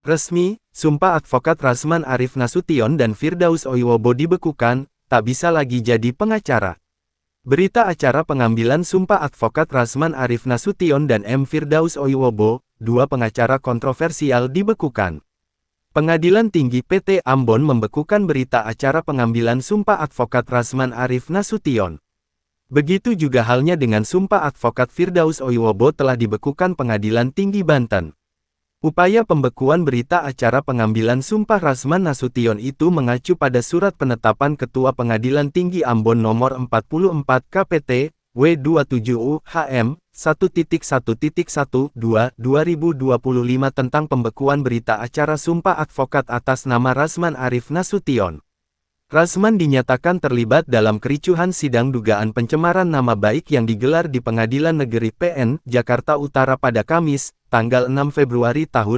Resmi, sumpah advokat Rasman Arif Nasution dan Firdaus Oiwobo dibekukan, tak bisa lagi jadi pengacara. Berita acara pengambilan sumpah advokat Rasman Arif Nasution dan M. Firdaus Oiwobo, dua pengacara kontroversial dibekukan. Pengadilan Tinggi PT Ambon membekukan berita acara pengambilan sumpah advokat Rasman Arif Nasution. Begitu juga halnya dengan sumpah advokat Firdaus Oiwobo telah dibekukan Pengadilan Tinggi Banten. Upaya pembekuan berita acara pengambilan sumpah Rasman Nasution itu mengacu pada surat penetapan Ketua Pengadilan Tinggi Ambon nomor 44 KPT, W27U HM 1.1.12 2025 tentang pembekuan berita acara sumpah advokat atas nama Rasman Arif Nasution. Rasman dinyatakan terlibat dalam kericuhan sidang dugaan pencemaran nama baik yang digelar di Pengadilan Negeri PN, Jakarta Utara pada Kamis, tanggal 6 Februari tahun